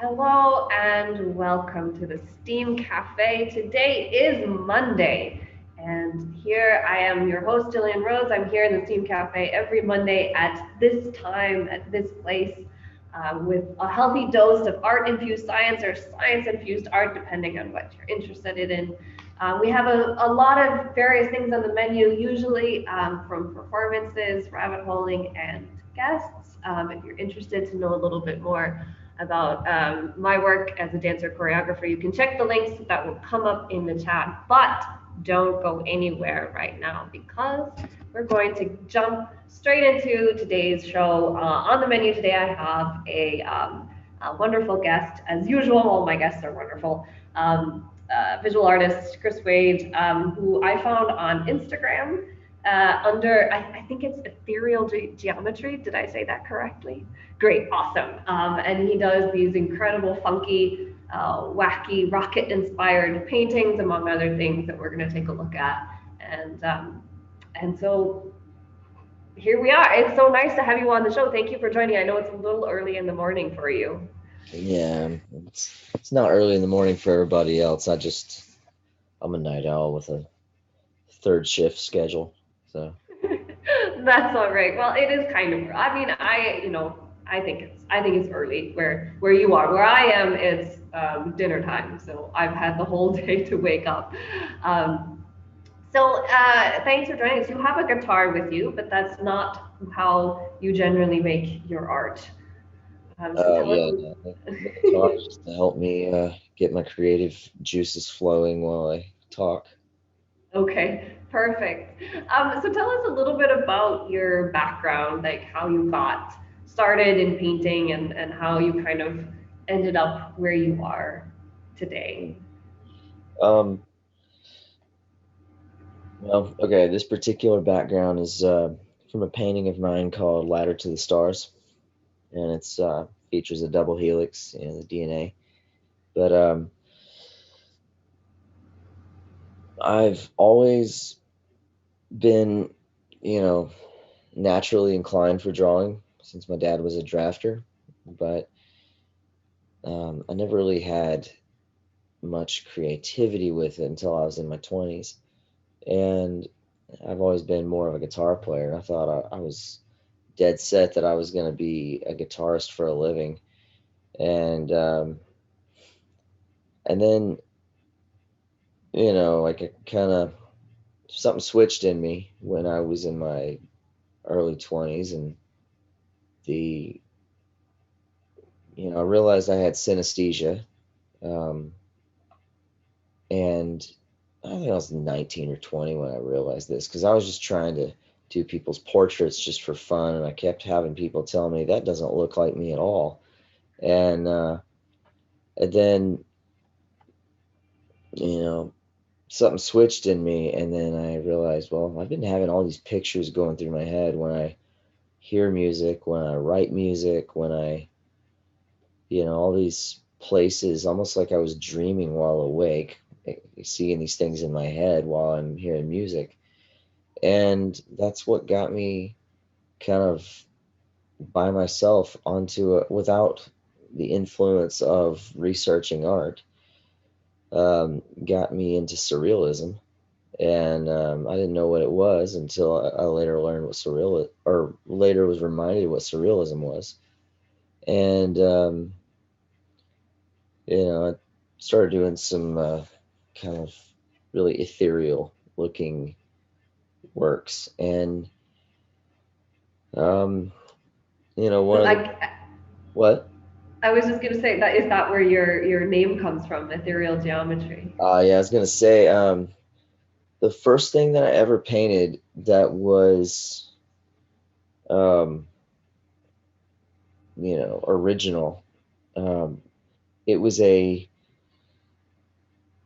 Hello and welcome to the Steam Cafe. Today is Monday, and here I am, your host, Jillian Rose. I'm here in the Steam Cafe every Monday at this time, at this place, with a healthy dose of art infused science or science infused art, depending on what you're interested in. We have a lot of various things on the menu, usually from performances, rabbit holing, and guests. If you're interested to know a little bit more about my work as a dancer choreographer, you can check the links that will come up in the chat. But don't go anywhere right now because we're going to jump straight into today's show. On the menu today, I have a wonderful guest, as usual. All my guests are wonderful. Visual artist Chris Wade, who I found on Instagram under, I think it's ethereal geometry. Did I say that correctly? Great, awesome. And he does these incredible, funky, wacky, rocket-inspired paintings, among other things that we're going to take a look at. And so here we are. It's so nice to have you on the show. Thank you for joining. I know it's a little early in the morning for you. Yeah, it's not early in the morning for everybody else. I'm a night owl with a third shift schedule. So That's all right. Well, it is kind of. I mean, I think it's early where you are. Where I am, it's dinner time. So I've had the whole day to wake up. Um, thanks for joining us. You have a guitar with you, but that's not how you generally make your art. So tell us. yeah, no, the guitar is just to help me get my creative juices flowing while I talk. Okay, perfect. So tell us a little bit about your background, like how you got started in painting and how you kind of ended up where you are today. Um, well, okay, this particular background is from a painting of mine called Ladder to the Stars, and it's features a double helix in the DNA. But I've always been, you know, naturally inclined for drawing since my dad was a drafter, but I never really had much creativity with it until I was in my 20s. And I've always been more of a guitar player. I thought I was dead set that I was going to be a guitarist for a living. And and then, like it kind of something switched in me when I was in my early 20s, and the I realized I had synesthesia. Um, and I think I was 19 or 20 when I realized this, because I was just trying to do people's portraits just for fun, and I kept having people tell me that doesn't look like me at all. And and then you know something switched in me, and then I realized, well, I've been having all these pictures going through my head when I hear music, when I write music, when I all these places, almost like I was dreaming while awake, seeing these things in my head while I'm hearing music. And that's what got me kind of by myself onto it without the influence of researching art. Got me into surrealism. And I didn't know what it was until I later learned what or later was reminded what surrealism was. And I started doing some kind of really ethereal looking works. And, um, one of the, Like what? I was just gonna say that is that where your name comes from, ethereal geometry. Yeah, I was gonna say, the first thing that I ever painted that was, um, original, um, it was a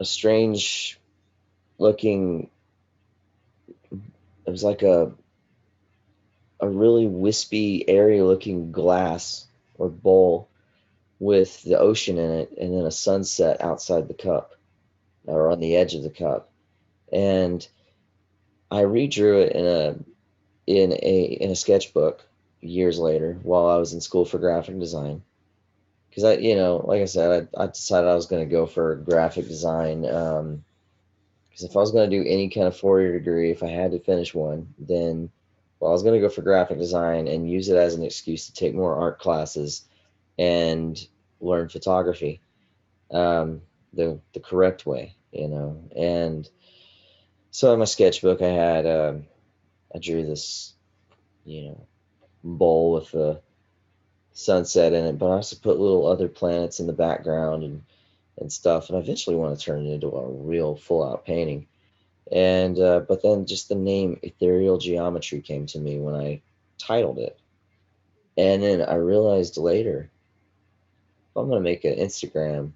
strange looking, it was like a really wispy, airy looking glass or bowl with the ocean in it, and then a sunset outside the cup or on the edge of the cup. And I redrew it in a sketchbook years later while I was in school for graphic design, because like I said, I decided I was going to go for graphic design. Because if I was going to do any kind of 4-year degree, if I had to finish one, then, well, I was going to go for graphic design and use it as an excuse to take more art classes and learn photography, the correct way. And so in my sketchbook, I drew this, you know, bowl with a sunset in it, but I also put little other planets in the background and stuff. And I eventually want to turn it into a real full out painting. And but then just the name Ethereal Geometry came to me when I titled it. And then I realized later, if I'm going to make an Instagram,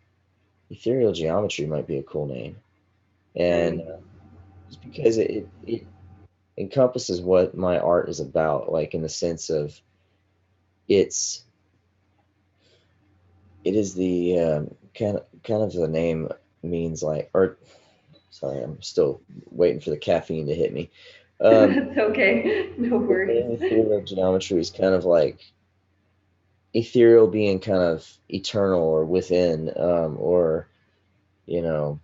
Ethereal Geometry might be a cool name. And Right. just because it encompasses what my art is about, like in the sense of it's it is the kind of the name means like, or sorry, I'm still waiting for the caffeine to hit me. That's okay. No The worries. name Ethereal Geometry is kind of like ethereal being kind of eternal or within, or you know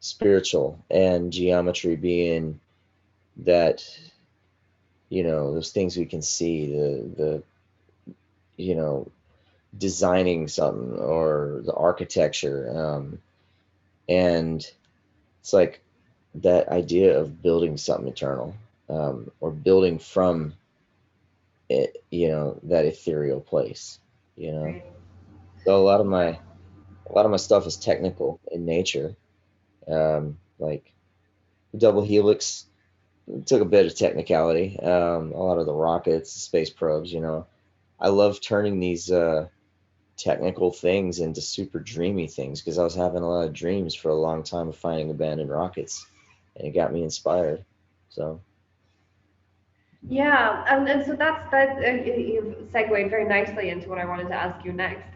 spiritual, and geometry being that, those things we can see, the you know designing something or the architecture, and it's like that idea of building something eternal, or building from it, that ethereal place, you know. Right. So a lot of my stuff is technical in nature, like double helix took a bit of technicality. A lot of the rockets, space probes, I love turning these technical things into super dreamy things because I was having a lot of dreams for a long time of finding abandoned rockets, and it got me inspired. So Yeah, and so you've segued very nicely into what I wanted to ask you next,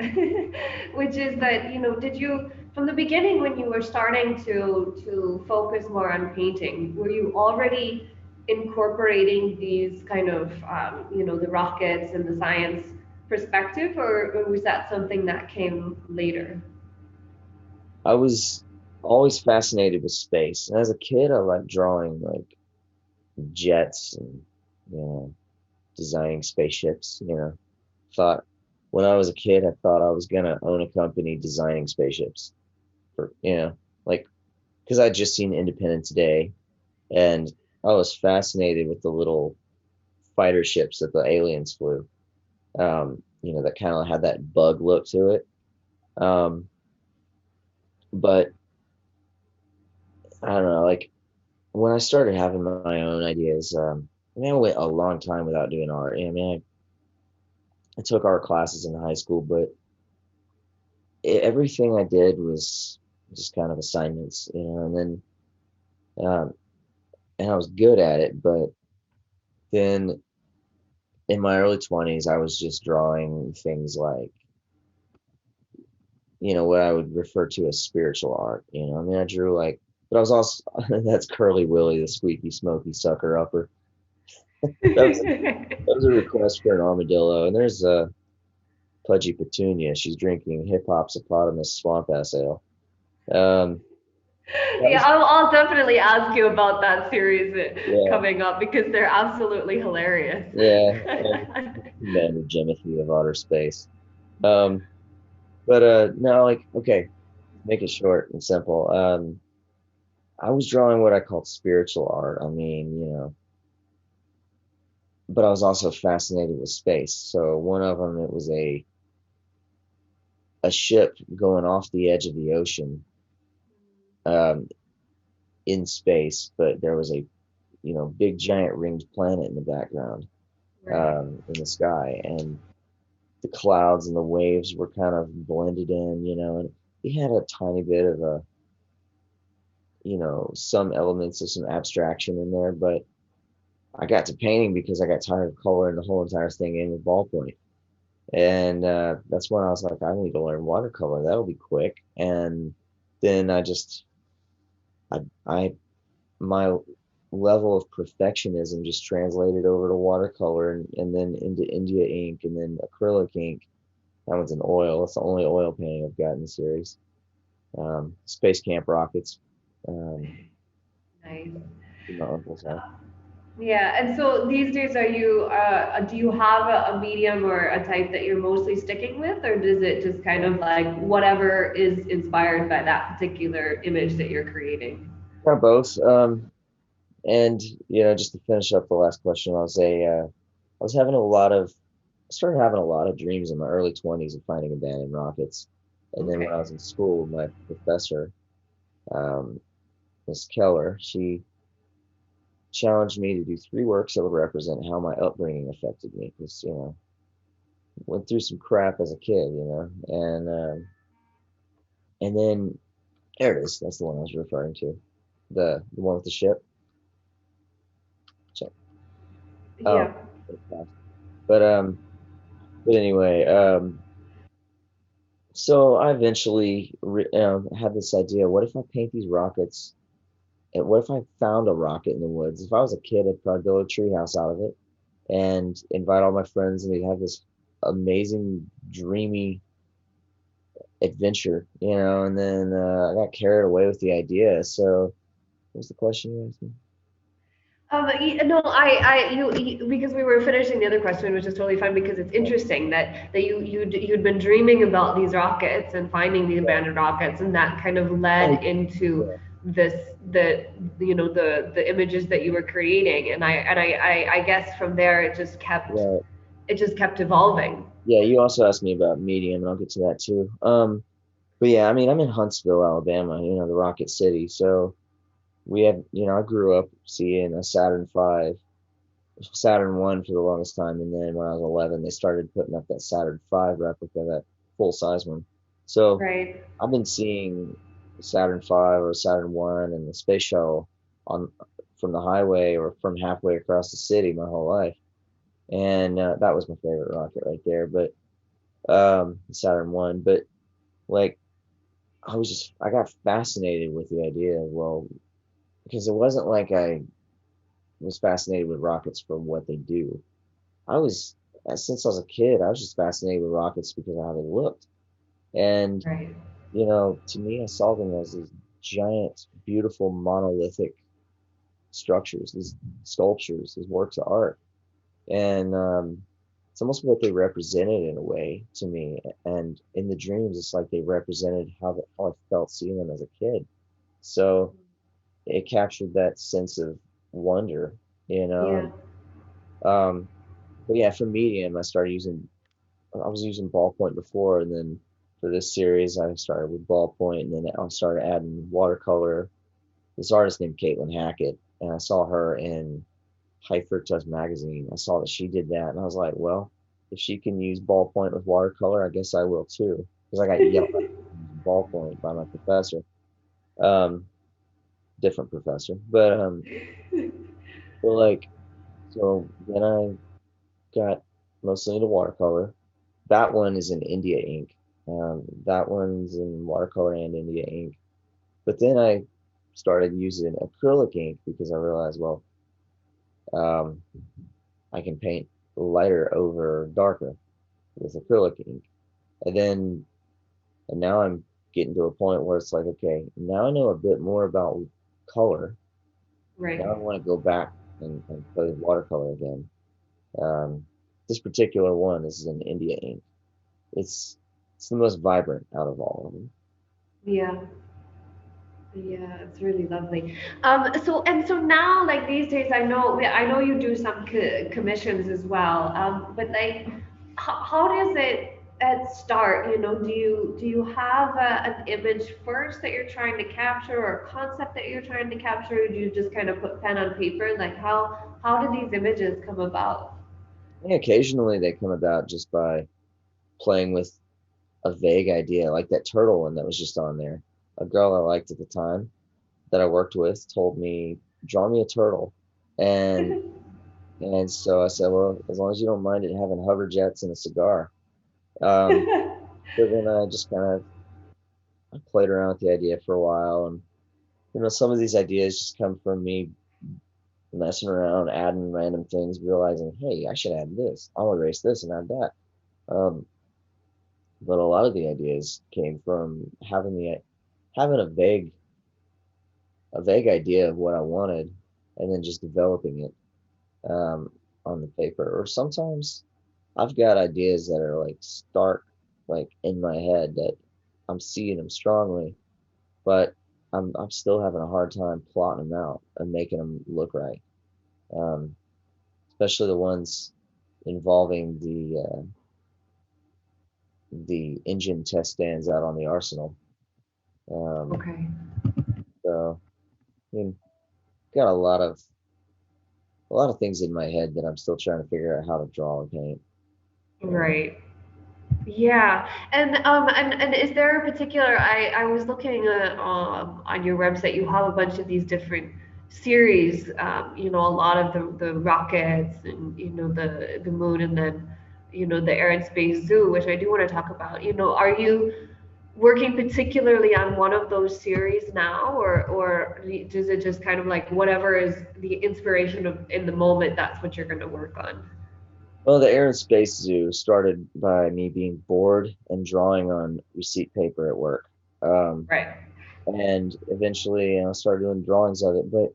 which is that, did you, from the beginning when you were starting to focus more on painting, were you already incorporating these kind of, the rockets and the science perspective, or was that something that came later? I was always fascinated with space, and as a kid, I liked drawing like jets and you know designing spaceships. Thought when I was a kid, I thought I was gonna own a company designing spaceships for like, because I'd just seen Independence Day, and I was fascinated with the little fighter ships that the aliens flew. That kind of had that bug look to it. Um, but I don't know, like when I started having my own ideas, I went a long time without doing art. I took art classes in high school, but everything I did was just kind of assignments, and then um, and I was good at it, but then in my early 20s, I was just drawing things like, what I would refer to as spiritual art. I drew like, but I was also, that's Curly Willy, the squeaky, smoky sucker upper. That was that was a request for an armadillo, and there's Pudgy Petunia. She's drinking hip hopsopotamus swamp ass ale. Um, that Yeah, was I'll definitely ask you about that series yeah, coming up because they're absolutely hilarious. yeah, and Commander Jimothy of outer space. Um, but no, like, okay, make it short and simple. I was drawing what I called spiritual art. I mean, but I was also fascinated with space. So one of them, it was a ship going off the edge of the ocean, um, in space, but there was a big giant ringed planet in the background, Right. in the sky, and the clouds and the waves were kind of blended in, and he had a tiny bit of some elements of some abstraction in there, but I got to painting because I got tired of coloring the whole entire thing in with ballpoint. And that's when I was like, I need to learn watercolor. That'll be quick. And then I my level of perfectionism just translated over to watercolor, and then into India ink and then acrylic ink. That one's in oil. It's the only oil painting I've got in the series. Space Camp rockets. Um, Nice. in my uncle's house. Yeah, and so these days, do you have a medium or a type that you're mostly sticking with, or does it just kind of like whatever is inspired by that particular image that you're creating? Kind of both. And just to finish up the last question, I was having a lot of, I started having a lot of dreams in my early 20s of finding abandoned rockets. And then when I Okay. was in school, my professor, um, Miss Keller, she challenged me to do three works that would represent how my upbringing affected me. Because, went through some crap as a kid, and then there it is. That's the one I was referring to, the one with the ship. Check. Oh, Yeah. but but anyway, so I eventually had this idea. What if I paint these rockets? And what if I found a rocket in the woods? If I was a kid, I'd probably build a tree house out of it and invite all my friends, and we'd have this amazing, dreamy adventure, And then I got carried away with the idea. So, what was the question you asked me? No, because we were finishing the other question, which is totally fine because it's Oh, interesting that you'd been dreaming about these rockets and finding the yeah. abandoned rockets, and that kind of led Oh, into yeah. this the images that you were creating, and I guess from there Right. it just kept evolving. Yeah. You also asked me about medium, and I'll get to that too. But yeah, I mean, I'm in Huntsville, Alabama, the Rocket City. So we had, I grew up seeing a Saturn 1 for the longest time. And then when I was 11, they started putting up that Saturn 5 replica, that full size one. So Right. I've been seeing Saturn 5 or Saturn 1 and the space shuttle on from the highway or from halfway across the city my whole life. And that was my favorite rocket right there. But Saturn 1. But like, I got fascinated with the idea of, well, because it wasn't like I was fascinated with rockets for what they do. I was, since I was a kid, I was just fascinated with rockets because of how they looked. And, Right. to me, I saw them as these giant, beautiful, monolithic structures, these sculptures, these works of art. And it's almost what they represented in a way to me. And in the dreams, it's like they represented how I felt seeing them as a kid. So it captured that sense of wonder, you know. Yeah. And but yeah, for medium, I was using ballpoint before, and then for this series, I started with ballpoint, and then I started adding watercolor. This artist named Caitlin Hackett, and I saw her in High Fructose magazine. I saw that she did that, and I was like, well, if she can use ballpoint with watercolor, I guess I will too, because I got yelled at for using ballpoint by my professor, um, different professor, but like, so then I got mostly into watercolor. That one is in India ink. That one's in watercolor and India ink. But then I started using acrylic ink because I realized, well, um, I can paint lighter over darker with acrylic ink. And then, and now I'm getting to a point where it's like, okay, now I know a bit more about color. Right. Now I want to go back and play with watercolor again. Um, this particular one, this is an India ink. It's it's the most vibrant out of all of them. Yeah. Yeah, it's really lovely. So now, like these days, I know you do some commissions as well. But like, how does it start? You know, do you have an image first that you're trying to capture, or a concept that you're trying to capture, or do you just kind of put pen on paper? Like, how do these images come about? And occasionally they come about just by playing with a vague idea, like that turtle one that was just on there. A girl I liked at the time that I worked with told me, "Draw me a turtle," and so I said, "Well, as long as you don't mind it having hover jets and a cigar." Um, but then I just kind of I played around with the idea for a while, and some of these ideas just come from me messing around, adding random things, realizing, "Hey, I should add this. I'll erase this and add that." Um, but a lot of the ideas came from having a vague idea of what I wanted, and then just developing it um, on the paper. Or sometimes I've got ideas that are like stark, like in my head that I'm seeing them strongly, but I'm still having a hard time plotting them out and making them look right. Um, Especially the ones involving the engine test stands out on the arsenal. Um, Okay. so I mean, got a lot of things in my head that I'm still trying to figure out how to draw and paint. Um, Right. Yeah, and is there a particular? I was looking on your website. You have a bunch of these different series. You know, a lot of the rockets, and you know the moon, and then you know the Air and Space Zoo, which I do want to talk about. You know, are you working particularly on one of those series now, or does it just kind of like whatever is the inspiration of in the moment, that's what you're going to work on? well, the Air and Space Zoo started by me being bored and drawing on receipt paper at work. Um, Right. and eventually, I started doing drawings of it. But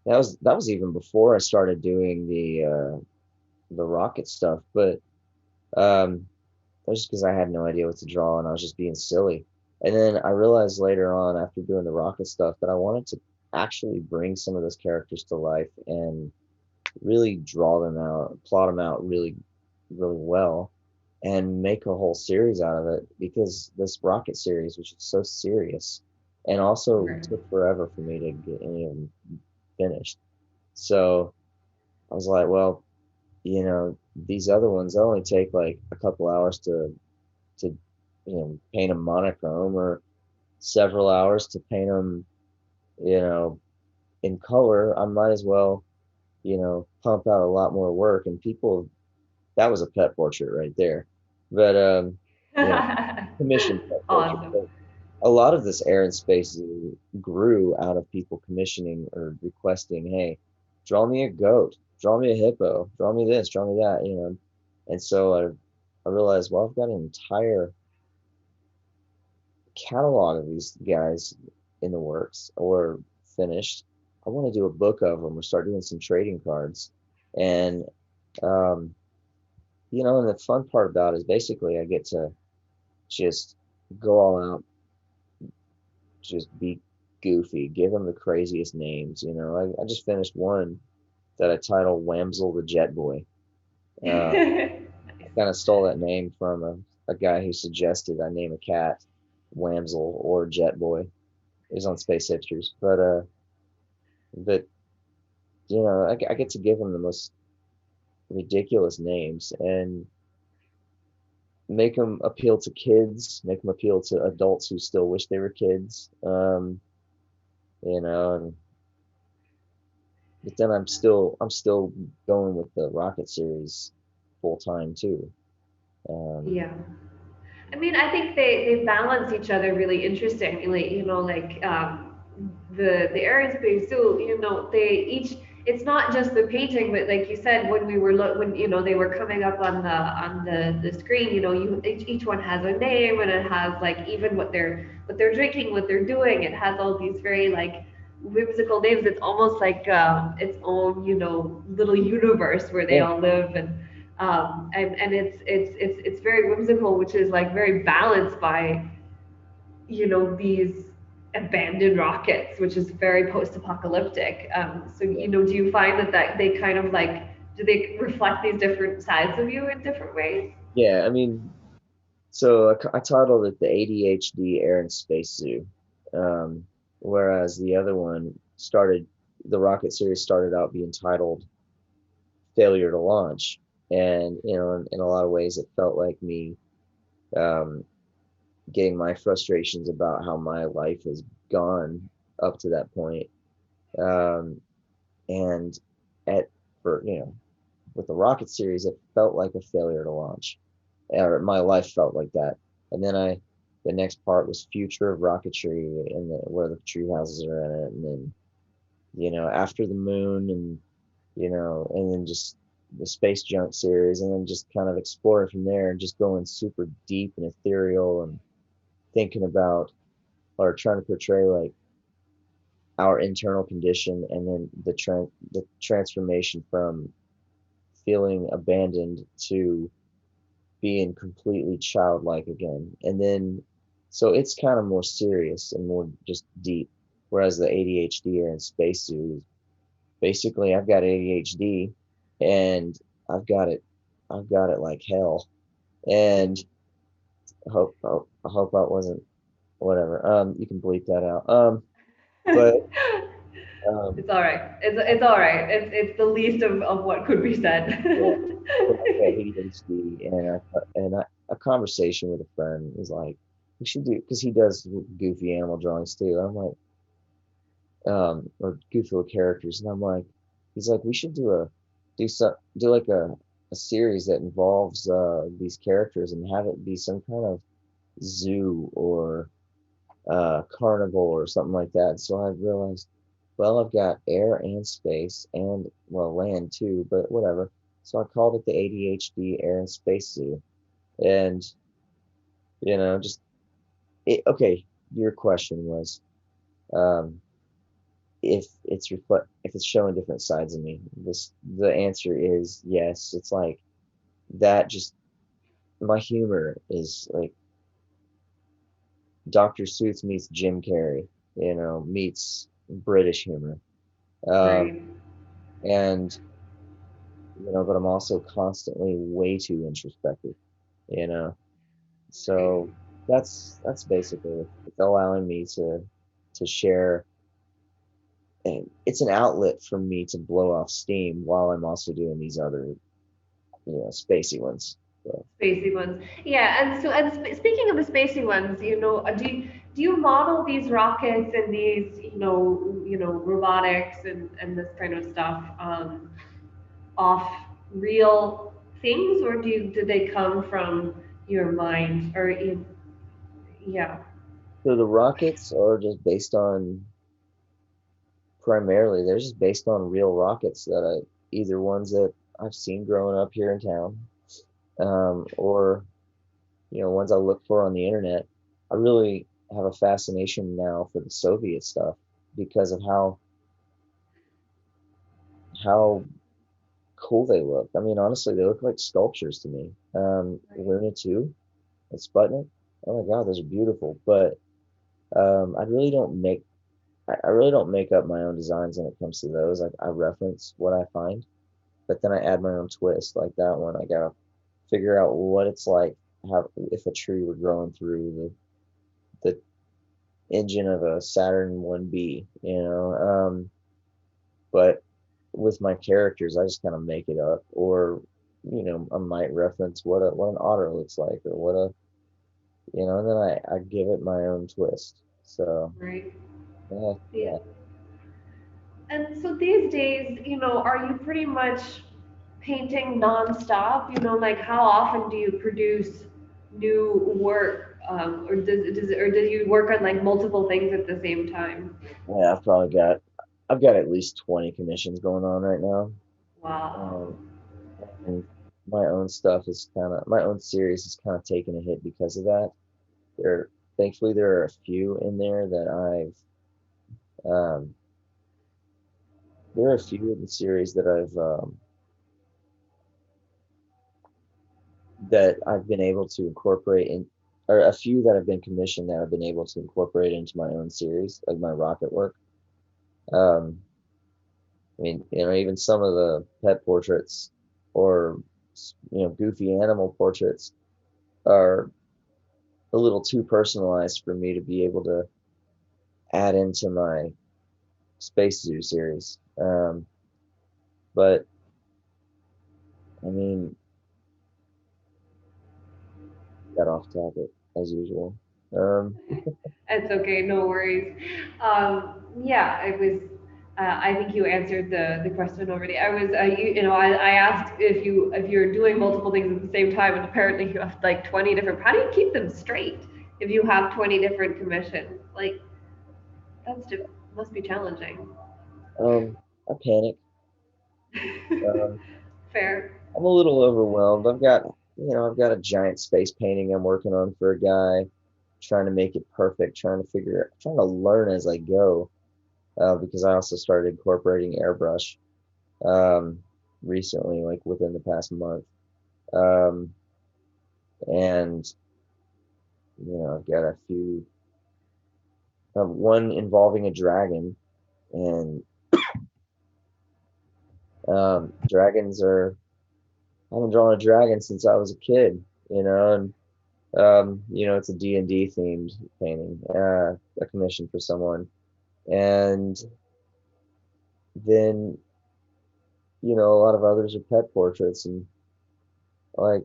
that was even before I started doing the rocket stuff. But um, that was just because I had no idea what to draw and I was just being silly. And then I realized later on, after doing the rocket stuff, that I wanted to actually bring some of those characters to life and really draw them out, plot them out really, really well, and make a whole series out of it, because this rocket series, which is so serious, and also Right. took forever for me to get any of them finished. So I was like, well, these other ones, they'll only take like a couple hours to paint them monochrome, or several hours to paint them, you know, in color. I might as well, pump out a lot more work. And people, that was a pet portrait right there. But you know, commissioned pet portrait. Awesome. But a lot of this Air and Space grew out of people commissioning or requesting, hey, draw me a goat, draw me a hippo, draw me this, draw me that. And so I realized, well, I've got an entire catalog of these guys in the works or finished. I want to do a book of them or start doing some trading cards. And, um, and the fun part about it is basically I get to just go all out, just be goofy, give them the craziest names. I just finished one that I titled Wamsle the Jet Boy. Uh, I kind of stole that name from a guy who suggested I name a cat Wamsle or Jet Boy. It was on Space Hipsters. But I get to give them the most ridiculous names and make them appeal to kids, make them appeal to adults who still wish they were kids. And but then I'm still going with the Rocket series full time too. Um, Yeah. I mean, I think they balance each other really interestingly. You know, like the aerospace zoo. You know, they each. It's not just the painting, but like you said, when we were when you know they were coming up on the screen. You know, each one has a name, and it has like even what they're drinking, what they're doing. It has all these very like whimsical names. It's almost like its own little universe where they yeah, all live, and it's very whimsical, which is like very balanced by these abandoned rockets, which is very post-apocalyptic. So yeah, do you find that they kind of like do they reflect these different sides of you in different ways? yeah. I mean, so I titled it the ADHD Air and Space Zoo, whereas the other one the Rocket series started out being titled Failure to Launch, and in a lot of ways, it felt like me um, getting my frustrations about how my life has gone up to that point. Um, and at for with the Rocket series, it felt like a failure to launch, or my life felt like that. And then the next part was future of rocketry, and where the tree houses are in it, and then after the moon, and and then just the space junk series, and then just kind of exploring from there and just going super deep and ethereal and thinking about or trying to portray like our internal condition and then the transformation from feeling abandoned to being completely childlike again. And then so it's kind of more serious and more just deep. Whereas the ADHD Air and Spacesuit is basically I've got ADHD and I've got it I've got it like hell. And I hope that wasn't whatever. You can bleep that out. But um It's all right. It's all right. It's the least of what could be yeah, said. but I've got ADHD and a conversation with a friend is like we should do because he does goofy animal drawings too. I'm like or goofy little characters, and I'm like he's like we should do like a series that involves these characters and have it be some kind of zoo or carnival or something like that. So I realized, well, I've got air and space and well, land too, but whatever. So I called it the ADHD Air and Space Zoo. And just okay. Your question was um, if it's showing different sides of me. The answer is yes. It's like that. Just my humor is like Dr. Seuss meets Jim Carrey. Meets British humor. Um, Right. and but I'm also constantly way too introspective, you know. Right. So that's basically it. It's allowing me to share, and it's an outlet for me to blow off steam while I'm also doing these other, spacey ones. So, Spacey ones. Yeah, and so speaking of the spacey ones, do you model these rockets and these robotics and this kind of stuff off real things, or do they come from your mind or yeah, so the rockets are just based on primarily they're just based on real rockets that either ones that I've seen growing up here in town, or ones I look for on the internet. I really have a fascination now for the Soviet stuff because of how cool they look. I mean, honestly, they look like sculptures to me. Luna 2 and Sputnik. Oh my God, those are beautiful. But I really don't make I really don't make up my own designs when it comes to those. I reference what I find, but then I add my own twist. Like that one, I gotta figure out what it's like how if a tree were growing through the engine of a Saturn 1B, but with my characters, I just kind of make it up, or I might reference what an otter looks like, or and then I give it my own twist. So right. yeah, Yeah. yeah. And so these days, are you pretty much painting nonstop? Like how often do you produce new work, or do you work on like multiple things at the same time? Yeah, I've got at least 20 commissions going on right now. Wow. Um, and my own series is kind of taking a hit because of that. There, thankfully, there are a few in there um, there are a few in the series that I've been able to incorporate in, or a few that have been commissioned that I've been able to incorporate into my own series, like my rocket work. Um, I mean, even some of the pet portraits or goofy animal portraits are a little too personalized for me to be able to add into my Space Zoo series. But I mean, got off topic as usual. Um, It's okay, no worries. Yeah, it was. I think you answered the question already. I was, I asked if you're doing multiple things at the same time, and apparently you have like 20 different. How do you keep them straight if you have 20 different commissions? Like must be challenging. I panic. Um, Fair. I'm a little overwhelmed. I've got a giant space painting I'm working on for a guy, trying to make it perfect, trying to learn as I go, because I also started incorporating airbrush, um, recently, like within the past month. Um, and, I've got a few, one involving a dragon, and, dragons are, I haven't drawn a dragon since I was a kid, and it's a D&D themed painting, a commission for someone. And then, a lot of others are pet portraits, and like,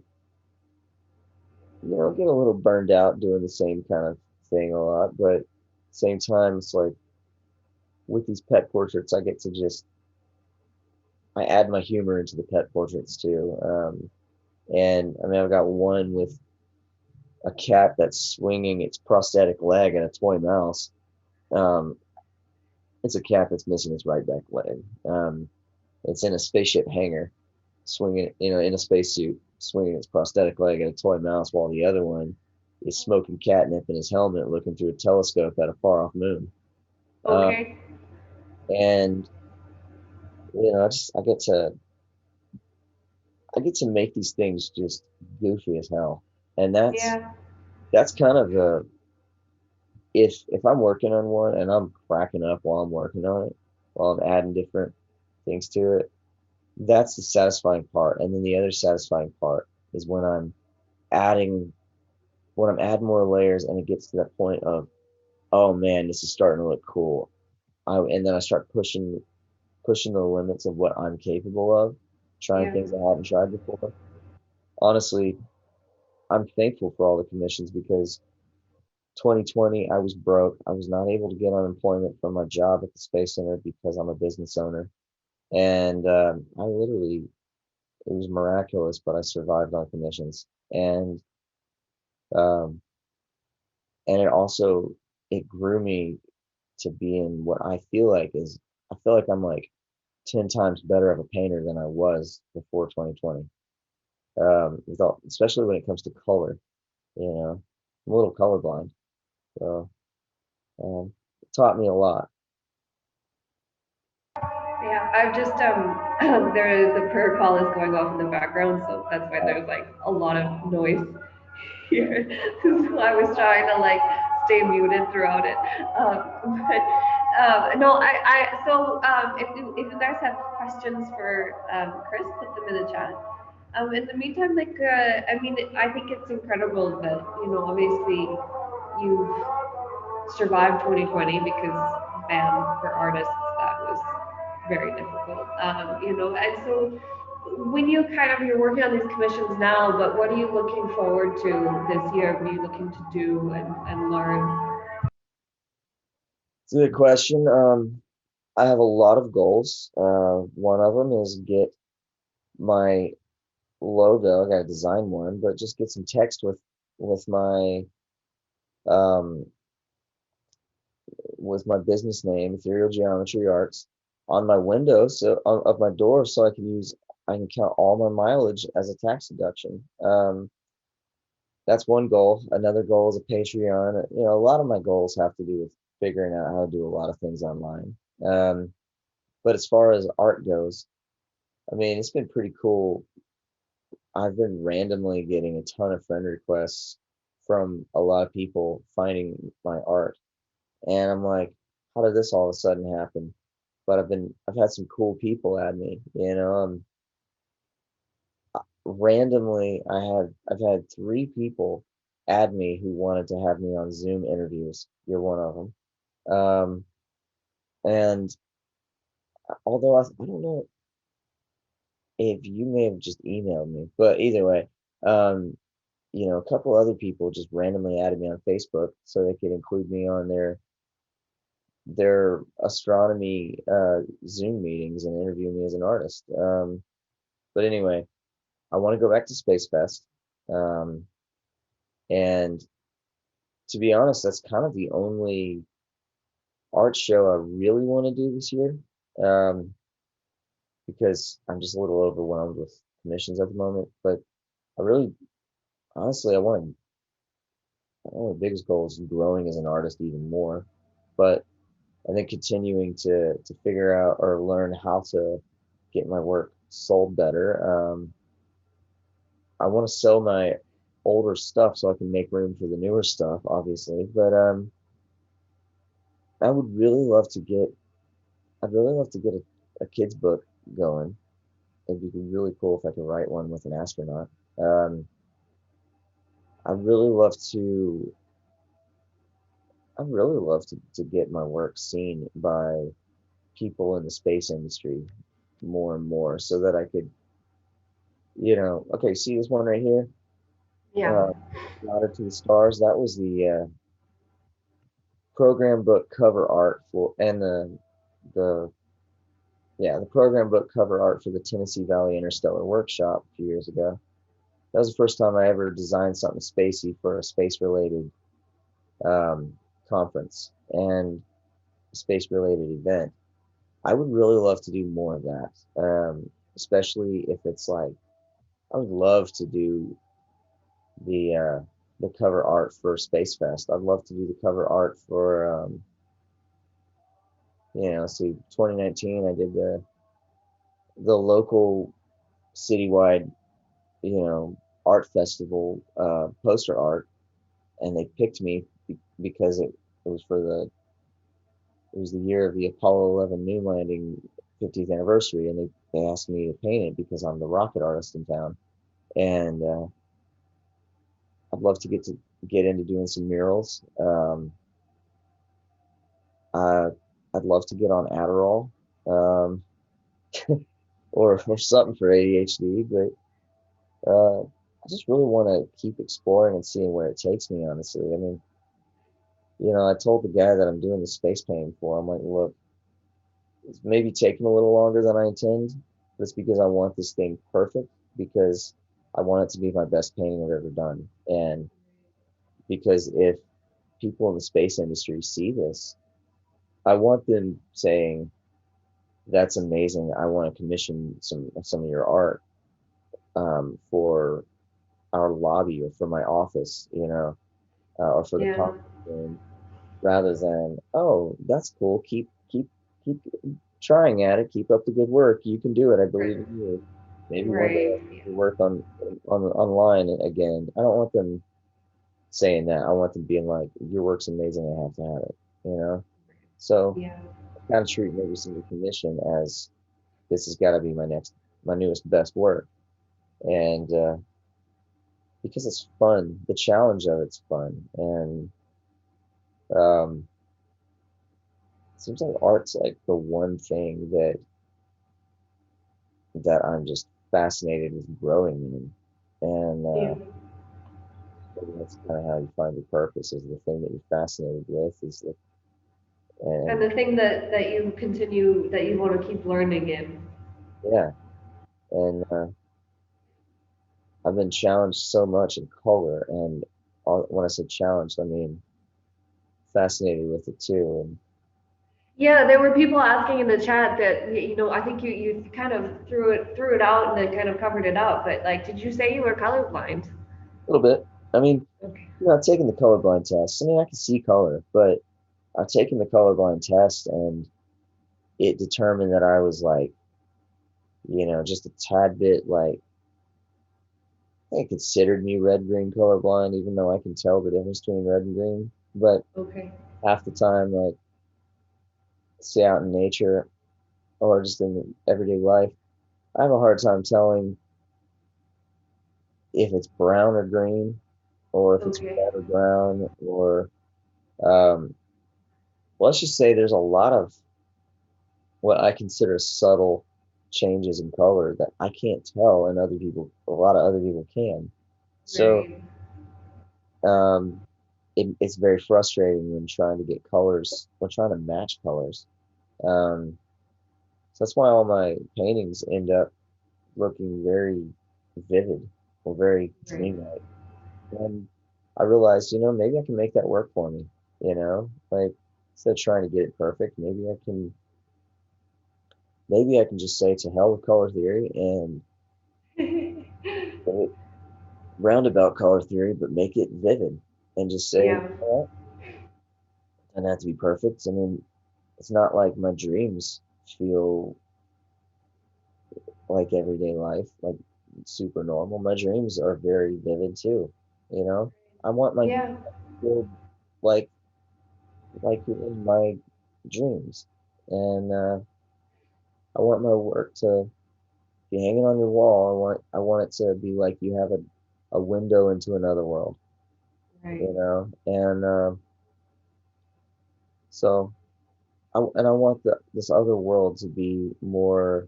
get a little burned out doing the same kind of thing a lot, but same time, it's like with these pet portraits, I add my humor into the pet portraits too. And I mean, I've got one with a cat that's swinging its prosthetic leg at a toy mouse. Um, it's a cat that's missing its right back leg. It's in a spaceship hangar, swinging, in a spacesuit, swinging its prosthetic leg at a toy mouse, while the other one is smoking catnip in his helmet, looking through a telescope at a far off moon. Um, Okay. and I just I get to make these things just goofy as hell, and Yeah. that's kind of the if I'm working on one and I'm cracking up while I'm working on it, while I'm adding different things to it, that's the satisfying part. And then the other satisfying part is adding when I'm adding more layers and it gets to that point of, oh man, this is starting to look cool. And then I start pushing the limits of what I'm capable of, trying Yeah. things I haven't tried before. Honestly, I'm thankful for all the commissions because 2020, I was broke. I was not able to get unemployment from my job at the Space Center because I'm a business owner. And I literally, it was miraculous, but I survived on commissions. Um, and it grew me to being what I feel like I'm like 10 times better of a painter than I was before 2020. Especially when it comes to color, I'm a little colorblind. So, it taught me a lot. Yeah, I've just the prayer call is going off in the background, so that's why there's like a lot of noise here. So I was trying to like stay muted throughout it. But no, if you guys have questions for Chris, put them in the chat. In the meantime, I mean, I think it's incredible that obviously you've survived 2020 because, man, for artists that was very difficult. And so when you're working on these commissions now, but what are you looking forward to this year? What are you looking to do and learn? It's a good question. I have a lot of goals. One of them is get my logo. I got to design one, but just get some text with um my business name, Ethereal Geometry Arts, on my window, of my door, so I can count all my mileage as a tax deduction. That's one goal. Another goal is a Patreon. A lot of my goals have to do with figuring out how to do a lot of things online. But as far as art goes, I mean, it's been pretty cool. I've been randomly getting a ton of friend requests from a lot of people finding my art. And I'm like, how did this all of a sudden happen? But I've had some cool people add me, randomly I've had three people add me who wanted to have me on Zoom interviews. You're one of them. Um, and although I don't know if you may have just emailed me, but either way, um, a couple other people just randomly added me on Facebook so they could include me on their astronomy Zoom meetings and interview me as an artist. But anyway, I want to go back to Space Fest. Um, and to be honest, that's kind of the only art show I really want to do this year. Um, because I'm just a little overwhelmed with commissions at the moment. But I really, honestly, one of the biggest goals is growing as an artist even more. But I think continuing to figure out or learn how to get my work sold better. I want to sell my older stuff so I can make room for the newer stuff, obviously. But I would really love to get, I'd really love to get a kid's book going. It'd be really cool if I could write one with an astronaut. Um, I really love to, I'd really love to get my work seen by people in the space industry more and more so that I could, okay, see this one right here? Yeah. Uh, Ladder to the Stars. That was the program book cover art for, and the, yeah, the program book cover art for the Tennessee Valley Interstellar Workshop a few years ago. That was the first time I ever designed something spacey for a space related um, conference and space related event. I would really love to do more of that, especially if it's like, I would love to do the uh, the cover art for Space Fest. I'd love to do the cover art for see 2019 I did the local citywide, art festival poster art, and they picked me because it was for it was the year of the Apollo 11 moon landing 50th anniversary, and they asked me to paint it because I'm the rocket artist in town, and I'd love to get into doing some murals. I, I'd love to get on Adderall, um, or something for ADHD, but I just really want to keep exploring and seeing where it takes me, honestly. I mean, I told the guy that I'm doing the space painting for, I'm like, look, it's maybe taking a little longer than I intend. But it's because I want this thing perfect, because I want it to be my best painting I've ever done. And because if people in the space industry see this, I want them saying, that's amazing. I want to commission some of your art for our lobby or for my office, or for the Yeah. conference room, rather than, oh, that's cool. Keep trying at it. Keep up the good work. You can do it. I believe Right. in you. Maybe one day Right. I'll see your work on online again. I don't want them saying that. I want them being like, your work's amazing. I have to have it. So Yeah. I kind of treat every single commission as, this has got to be my newest best work. And because it's fun, the challenge of it's fun, and um, it seems like art's like the one thing that I'm just fascinated with growing in. And Yeah. maybe that's kind of how you find your purpose, is the thing that you're fascinated with, And and the thing that you continue that you want to keep learning in. yeah, and I've been challenged so much in color, and when I say challenged, I mean fascinated with it too. And Yeah, there were people asking in the chat that I think you kind of threw it out and then kind of covered it up, but like, did you say you were colorblind? a little bit, I mean, Okay. I've taken the colorblind test. I mean, I can see color, but I've taken the colorblind test, and it determined that I was like, just a tad bit like, they considered me red green colorblind, even though I can tell the difference between red and green. But Okay. half the time, like, say out in nature or just in everyday life, I have a hard time telling if it's brown or green, or if it's Okay. red or brown, or um, let's just say there's a lot of what I consider subtle changes in color that I can't tell, and a lot of other people can. So Right. um, it's very frustrating when trying to get colors, when trying to match colors. Um, so that's why all my paintings end up looking very vivid or very Right. dreamlike. And I realized, maybe I can make that work for me, like, instead of trying to get it perfect, maybe I can maybe I can just say to hell with color theory and create roundabout color theory, but make it vivid and just say, Yeah, well, it doesn't have to be perfect. I mean, it's not like my dreams feel like everyday life, like super normal. My dreams are very vivid too, you know? I want my yeah, feel like in my dreams. And I want my work to be hanging on your wall. I want it to be like you have a window into another world, right. you know? And so I want this other world to be more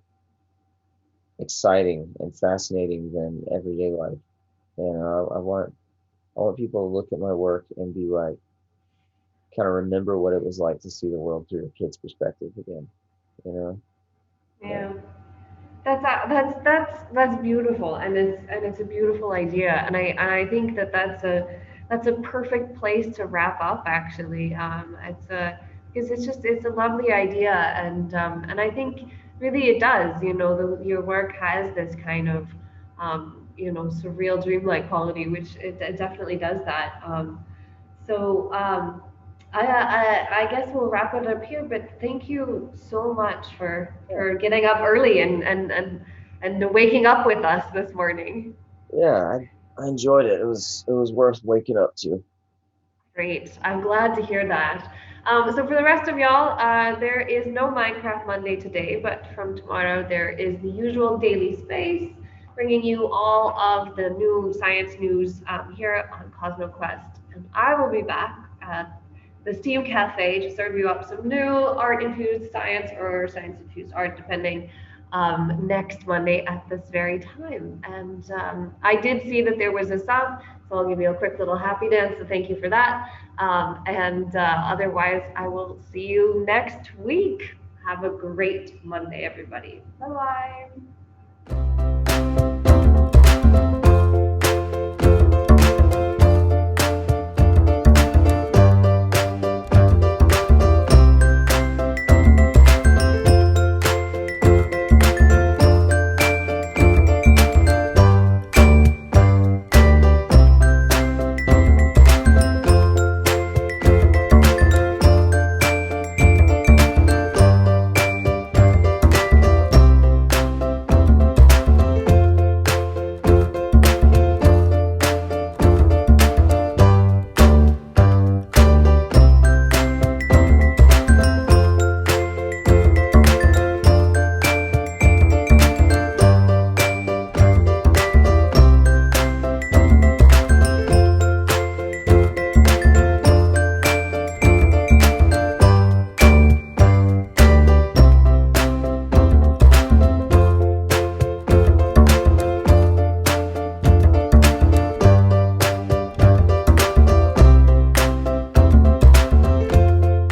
exciting and fascinating than everyday life. And I want people to look at my work and be like, kind of remember what it was like to see the world through a kid's perspective again, you know? Yeah. Yeah. That's beautiful, and it's a beautiful idea, and I think that that's a perfect place to wrap up. Actually, it's a because it's a lovely idea, and I think really it does. You know, your work has this kind of you know, surreal, dreamlike quality, which it definitely does that. So I guess we'll wrap it up here. But thank you so much Yeah. for getting up early and waking up with us this morning. Yeah, I enjoyed it. It was worth waking up to. Great. I'm glad to hear that. So for the rest of y'all, there is no Minecraft Monday today, but from tomorrow there is the usual daily space, bringing you all of the new science news here on CosmoQuest. And I will be back at the Steam Cafe to serve you up some new art-infused science or science-infused art, depending, next Monday at this very time. And I did see that there was a sub, so I'll give you a quick little happy dance. So thank you for that. And otherwise, I will see you next week. Have a great Monday, everybody. Bye bye.